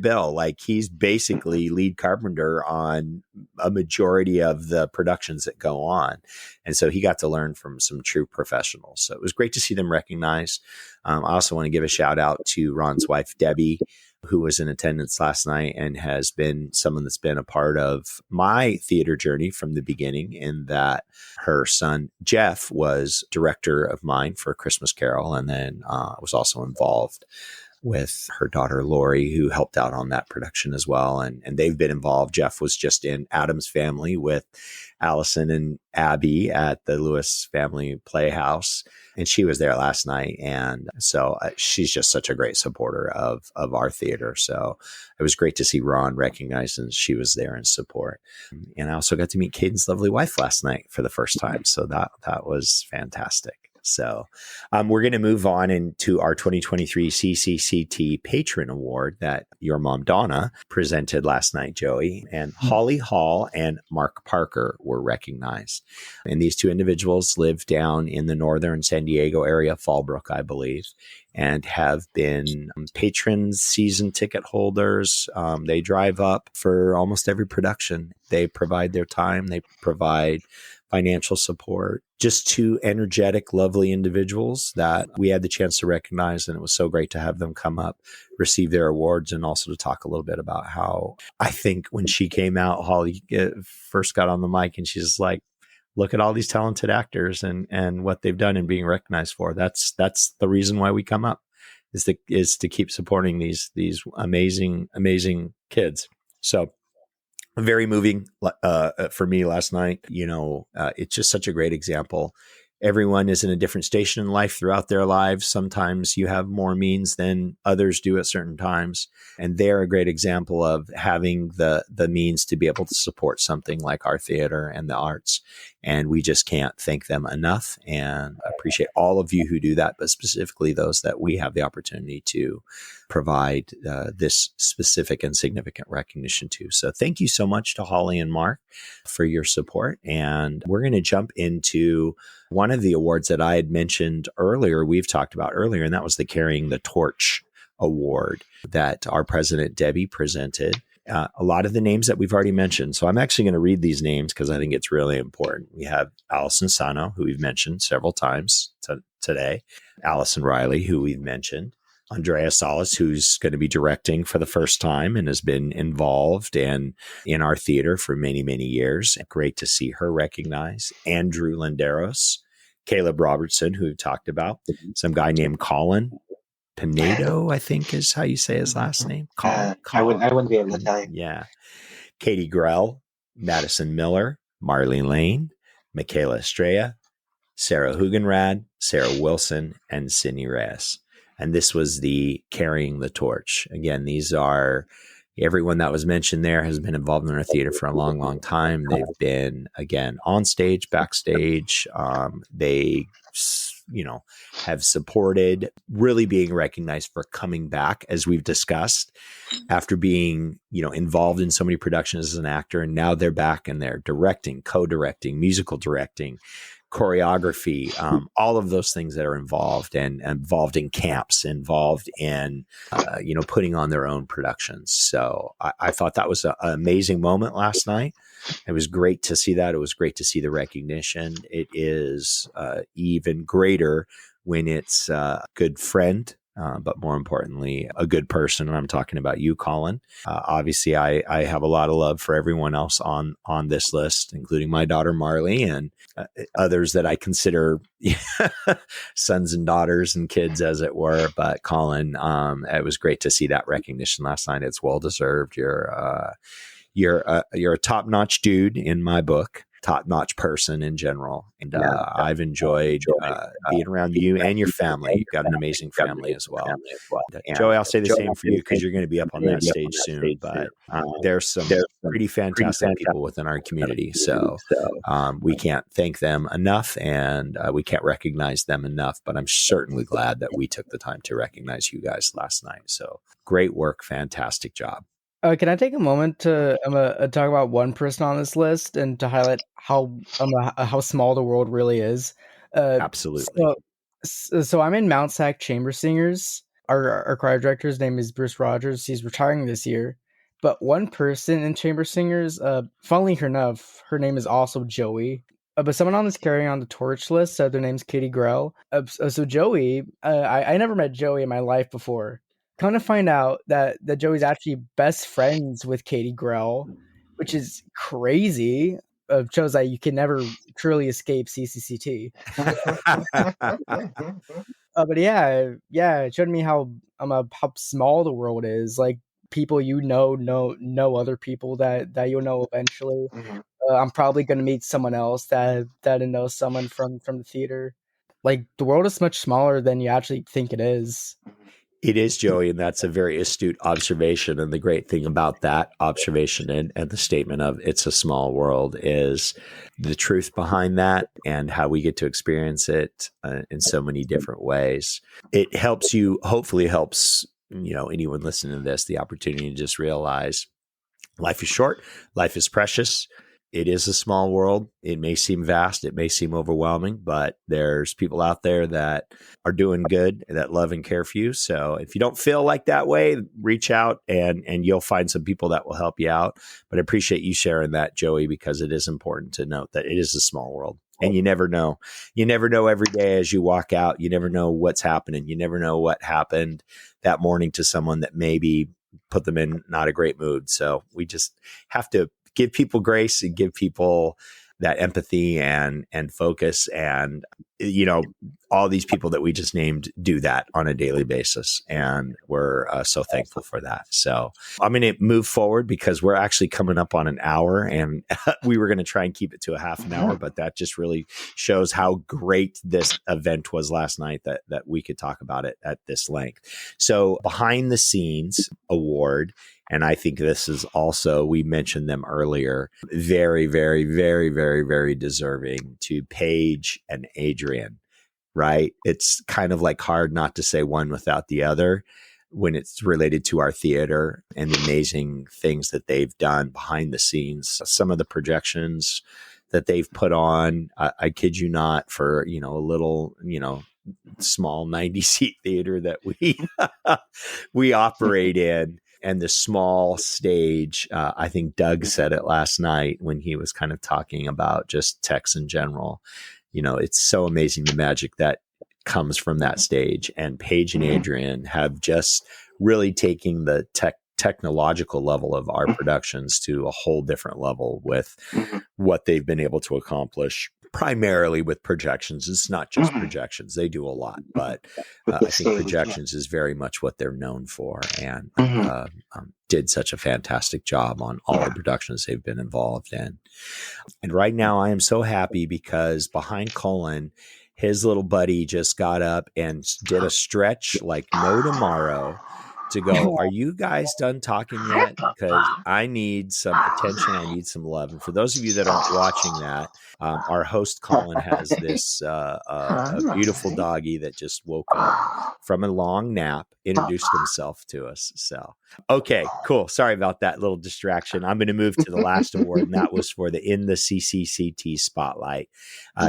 Bill, like he's basically lead carpenter on a majority of the productions that go on. And so he got to learn from some true professionals. So it was great to see them recognized. I also want to give a shout out to Ron's wife, Debbie, who was in attendance last night and has been someone that's been a part of my theater journey from the beginning, in that her son, Jeff, was director of mine for A Christmas Carol, and then was also involved with her daughter, Lori, who helped out on that production as well. And they've been involved. Jeff was just in Adam's Family with Allison and Abby at the Lewis Family Playhouse, and she was there last night. And so she's just such a great supporter of our theater. So it was great to see Ron recognized, and she was there in support. And I also got to meet Caden's lovely wife last night for the first time. So that was fantastic. So we're going to move on into our 2023 CCCT Patron Award that your mom, Donna, presented last night, Joey. And Holly Hall and Mark Parker were recognized. And these two individuals live down in the northern San Diego area, Fallbrook, I believe, and have been patrons, season ticket holders. They drive up for almost every production. They provide their time. They provide financial support. Just two energetic, lovely individuals that we had the chance to recognize. And it was so great to have them come up, receive their awards, and also to talk a little bit about how I think when she came out, Holly first got on the mic and she's like, look at all these talented actors and what they've done and being recognized for. That's the reason why we come up. is to keep supporting these amazing kids. So very moving for me last night. It's just such a great example. Everyone is in a different station in life throughout their lives. Sometimes you have more means than others do at certain times. And they're a great example of having the means to be able to support something like our theater and the arts. And we just can't thank them enough, and appreciate all of you who do that, but specifically those that we have the opportunity to provide this specific and significant recognition to. So thank you so much to Holly and Mark for your support. And we're going to jump into one of the awards that I had mentioned earlier, we've talked about earlier, and that was the Carrying the Torch Award that our president, Debbie, presented. A lot of the names that we've already mentioned. So I'm actually going to read these names because I think it's really important. We have Allison Sano, who we've mentioned several times today. Allison Riley, who we've mentioned. Andrea Salas, who's going to be directing for the first time and has been involved and in our theater for many, many years. Great to see her recognized. Andrew Landeros, Caleb Robertson, who we've talked about. Some guy named Colin Pinedo, I think is how you say his last name. Colin. I wouldn't be able to tell you. Yeah. Katie Grell, Madison Miller, Marlene Lane, Michaela Estrella, Sarah Hooganraad, Sarah Wilson, and Sydney Reyes. And this was the Carrying the Torch. Again, these are everyone that was mentioned there has been involved in our theater for a long, long time. They've been, again, on stage, backstage. They, have supported, really being recognized for coming back, as we've discussed, after being, involved in so many productions as an actor. And now they're back and they're directing, co-directing, musical directing, choreography, all of those things that are involved and involved in camps, involved in, putting on their own productions. So I thought that was an amazing moment last night. It was great to see that. It was great to see the recognition. It is even greater when it's a good friend, but more importantly, a good person. And I'm talking about you, Colin. Obviously, I have a lot of love for everyone else on this list, including my daughter, Marley, and others that I consider sons and daughters and kids, as it were. But Colin, it was great to see that recognition last night. It's well-deserved. You're a top-notch dude in my book, top-notch person in general. And I've enjoyed being around you and your family. You've got an amazing family as well. Joey, I'll say the same for you because you're going to be up on that stage soon. But there's some pretty fantastic people within our community. So we can't thank them enough, and we can't recognize them enough. But I'm certainly glad that we took the time to recognize you guys last night. So great work. Fantastic job. Can I take a moment to talk about one person on this list and to highlight how small the world really is? Absolutely. So I'm in Mount Sac Chamber Singers. Our choir director's name is Bruce Rogers. He's retiring this year. But one person in Chamber Singers, funnily enough, her name is also Joey. But someone on this Carrying on the Torch list said their name's Katie Grell. So Joey, I never met Joey in my life before. Come to find out that Joey's actually best friends with Katie Grell, which is crazy. Shows that you can never truly escape CCCT. But yeah, it showed me how small the world is. Like, people know other people that you'll know eventually. Mm-hmm. I'm probably gonna meet someone else that knows someone from the theater. Like, the world is much smaller than you actually think it is. It is, Joey, and that's a very astute observation. And the great thing about that observation and the statement of it's a small world is the truth behind that and how we get to experience it in so many different ways. It helps you, hopefully helps, anyone listening to this, the opportunity to just realize life is short, life is precious. It is a small world. It may seem vast. It may seem overwhelming, but there's people out there that are doing good, that love and care for you. So if you don't feel like that way, reach out and you'll find some people that will help you out. But I appreciate you sharing that, Joey, because it is important to note that it is a small world. And you never know. You never know every day as you walk out. You never know what's happening. You never know what happened that morning to someone that maybe put them in not a great mood. So we just have to give people grace and give people empathy and focus, and you know, all these people that we just named do that on a daily basis, and we're so thankful for that. So I'm going to move forward because we're actually coming up on an hour, and we were going to try and keep it to a half an hour, but that just really shows how great this event was last night that we could talk about it at this length. So behind the scenes award, and I think this is also, we mentioned them earlier, very, very, very, very, very deserving to Paige and Adrian, right? It's kind of like hard not to say one without the other when it's related to our theater and the amazing things that they've done behind the scenes. Some of the projections that they've put on, I kid you not, for, you know, a little, you know, small 90-seat theater that we operate in. And the small stage, I think Doug said it last night when he was kind of talking about just techs in general. You know, it's so amazing the magic that comes from that stage. And Paige and Adrian have just really taken the technological level of our productions to a whole different level with what they've been able to accomplish. Primarily with projections. It's not just projections. They do a lot, but I think projections is very much what they're known for, and did such a fantastic job on all the productions they've been involved in. And right now I am so happy because behind Colin, his little buddy just got up and did a stretch like no tomorrow to go, are you guys done talking yet? Because I need some attention. I need some love. And for those of you that aren't watching that, our host Colin has this a beautiful doggy that just woke up from a long nap, introduced himself to us. So, okay, cool. Sorry about that little distraction. I'm going to move to the last award, and that was for the In the CCCT Spotlight.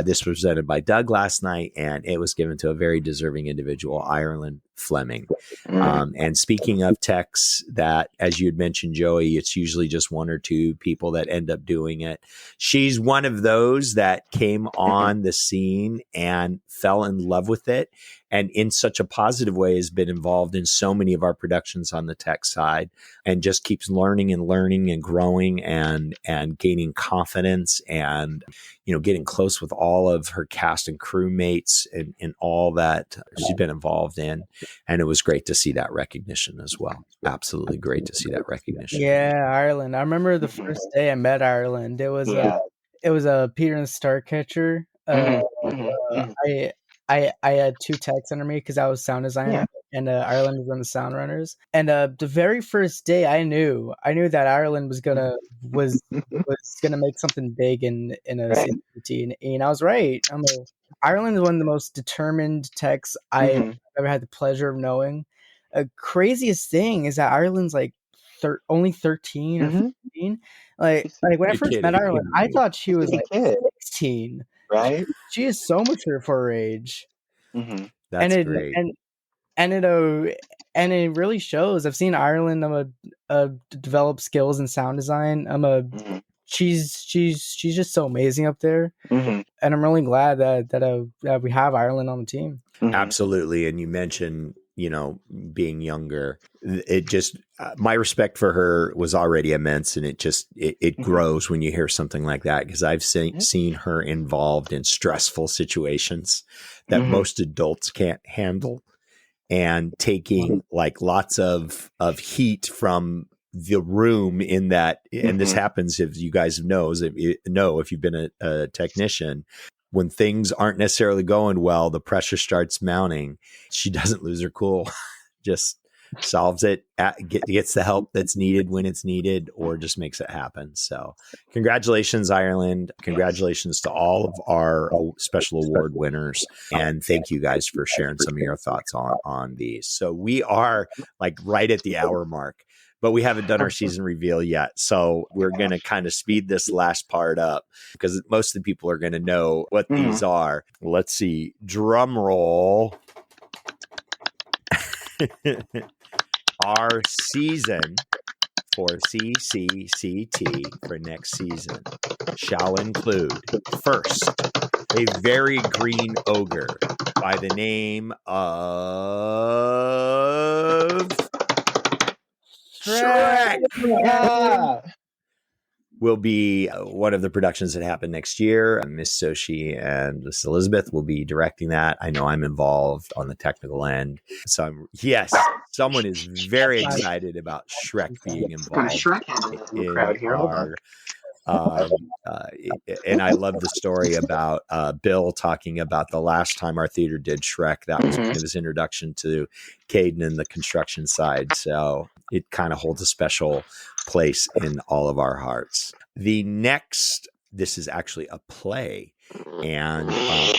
This was presented by Doug last night, and it was given to a very deserving individual, Ireland Fleming. And speaking of techs that, as you had mentioned, Joey, it's usually just one or two people that end up doing it. She's one of those that came on the scene and fell in love with it, and in such a positive way has been involved in so many of our productions on the tech side, and just keeps learning and growing and gaining confidence, and, you know, getting close with all of her cast and crew mates and all that she's been involved in. And it was great to see that recognition as well. Absolutely great to see that recognition. Yeah, Ireland. I remember the first day I met Ireland. It was a Peter and the Starcatcher. I had two techs under me because I was sound designer, and Ireland was on the sound runners. And the very first day, I knew that Ireland was gonna make something big in a CCT, and I was right. Ireland is one of the most determined techs I've ever had the pleasure of knowing. Craziest thing is that Ireland's like only 13 or 15. Like when I first met Ireland, I thought she was like 16. Right? She is so mature for her age. That's great. And it really shows. I've seen Ireland develop skills in sound design. She's just so amazing up there. And I'm really glad that we have Ireland on the team. Absolutely. And you mentioned, you know, being younger, it just, my respect for her was already immense, and it grows when you hear something like that, because I've seen her involved in stressful situations that most adults can't handle, and taking like lots of heat from the room in that. And this happens, if you guys if you've been a technician, when things aren't necessarily going well, the pressure starts mounting. She doesn't lose her cool, just solves it, gets the help that's needed when it's needed, or just makes it happen. So congratulations, Ireland. Congratulations to all of our special award winners. And thank you guys for sharing some of your thoughts on these. So we are like right at the hour mark, but we haven't done our season reveal yet. So we're going to kind of speed this last part up, because most of the people are going to know what these are. Let's see. Drum roll. Our season for CCCT for next season shall include, first, a very green ogre by the name of Shrek. will be one of the productions that happen next year. Miss Soshi and Miss Elizabeth will be directing that. I know I'm involved on the technical end. So yes, someone is very excited about Shrek being Got a involved Shrek head in the in crowd here. Hold on. our and I love the story about Bill talking about the last time our theater did Shrek. That was kind of his introduction to Caden and the construction side. So it kind of holds a special place in all of our hearts. The next, this is actually a play. And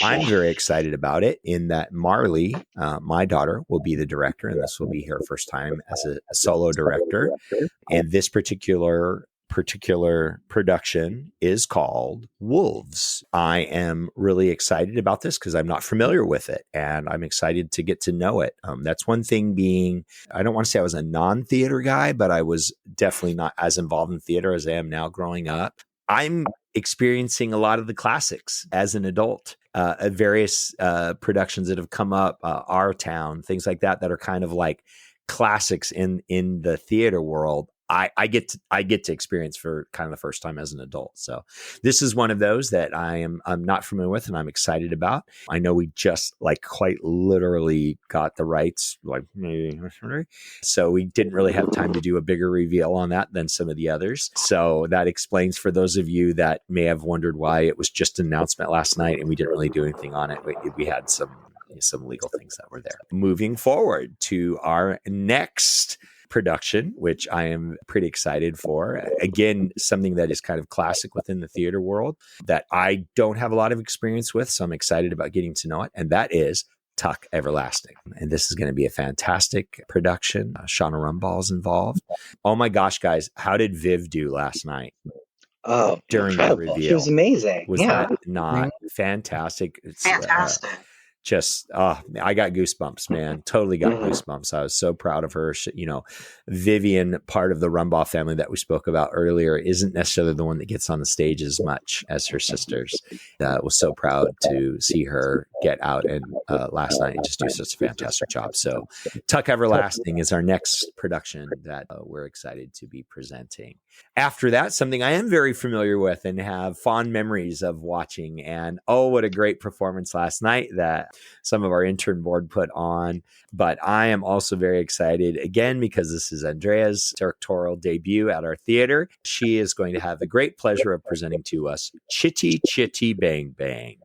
I'm very excited about it in that Marley, my daughter, will be the director. And this will be her first time as a solo director. And this particular production is called Wolves. I am really excited about this because I'm not familiar with it, and I'm excited to get to know it. That's one thing being, I don't want to say I was a non-theater guy, but I was definitely not as involved in theater as I am now growing up. I'm experiencing a lot of the classics as an adult. Various productions that have come up, Our Town, things like that are kind of like classics in the theater world. I get to experience for kind of the first time as an adult. So this is one of those that I'm not familiar with and I'm excited about. I know we just like quite literally got the rights, like so we didn't really have time to do a bigger reveal on that than some of the others. So that explains for those of you that may have wondered why it was just an announcement last night and we didn't really do anything on it. We had some legal things that were there. Moving forward to our next production, which I am pretty excited for. Again, something that is kind of classic within the theater world that I don't have a lot of experience with, so I'm excited about getting to know it, and that is Tuck Everlasting. And this is going to be a fantastic production. Shauna Rumball's involved. Oh my gosh, guys, how did Viv do last night? Oh, during incredible. the reveal? She was amazing. Was that not fantastic? It's fantastic. I got goosebumps, man. Totally got goosebumps. I was so proud of her. Vivian, part of the Rumbaugh family that we spoke about earlier, isn't necessarily the one that gets on the stage as much as her sisters. Was so proud to see her get out and last night and just do such a fantastic job. So Tuck Everlasting is our next production that we're excited to be presenting. After that, something I am very familiar with and have fond memories of watching. And what a great performance last night that some of our intern board put on. But I am also very excited again because this is Andrea's directorial debut at our theater. She is going to have the great pleasure of presenting to us Chitty Chitty Bang Bang.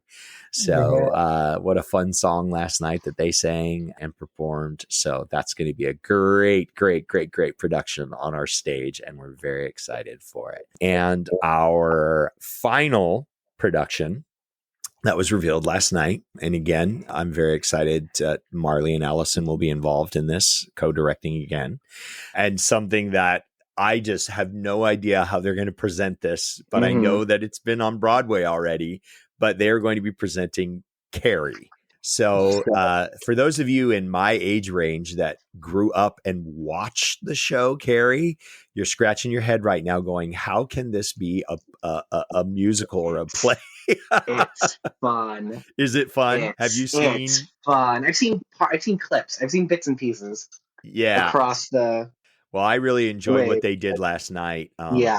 So what a fun song last night that they sang and performed. So that's going to be a great production on our stage, and we're very excited for it. And our final production that was revealed last night, and again, I'm very excited that Marley and Allison will be involved in this, co-directing again, and something that I just have no idea how they're going to present this, but I know that it's been on Broadway already, but they're going to be presenting Carrie. So for those of you in my age range that grew up and watched the show Carrie, you're scratching your head right now going, how can this be a musical or a play? It's fun. Is it fun? Have you seen? It's fun. I've seen clips. I've seen bits and pieces. Yeah. Across the. Well, I really enjoyed what they did last night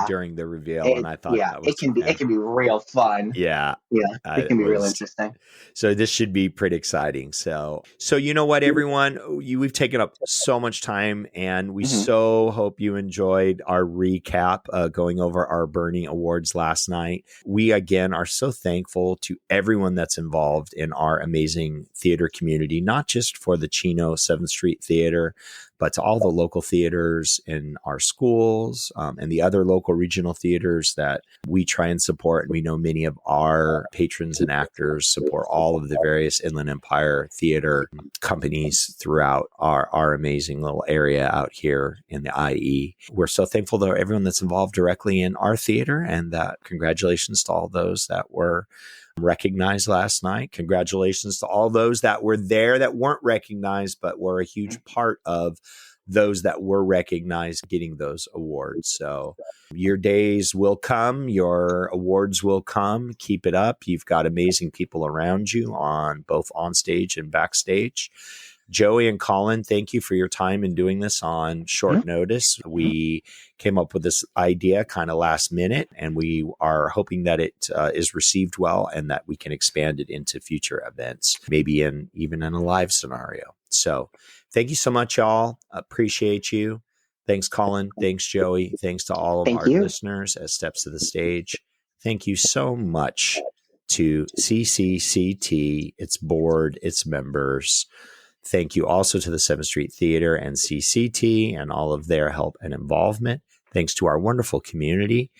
during the reveal, and I thought that was it can be real fun. Yeah. It can be real interesting. So this should be pretty exciting. So you know what, everyone, we've taken up so much time, and we so hope you enjoyed our recap going over our Bernie Awards last night. We again are so thankful to everyone that's involved in our amazing theater community, not just for the Chino 7th Street Theater, but to all the local theaters in our schools and the other local regional theaters that we try and support. And we know many of our patrons and actors support all of the various Inland Empire theater companies throughout our amazing little area out here in the IE. We're so thankful to everyone that's involved directly in our theater, and that congratulations to all those that were recognized last night. Congratulations to all those that were there that weren't recognized, but were a huge part of those that were recognized getting those awards. So your days will come, your awards will come. Keep it up. You've got amazing people around you on both on stage and backstage. Joey and Colin, thank you for your time in doing this on short notice. We came up with this idea kind of last minute, and we are hoping that it is received well and that we can expand it into future events, maybe even in a live scenario. So thank you so much, y'all. Appreciate you. Thanks, Colin. Thanks, Joey. Thanks to all of Thank our you. listeners at Steps to the Stage. Thank you so much to CCCT, its board, its members. Thank you also to the 7th Street Theater and CCT and all of their help and involvement. Thanks to our wonderful community,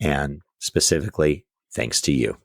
and specifically, thanks to you.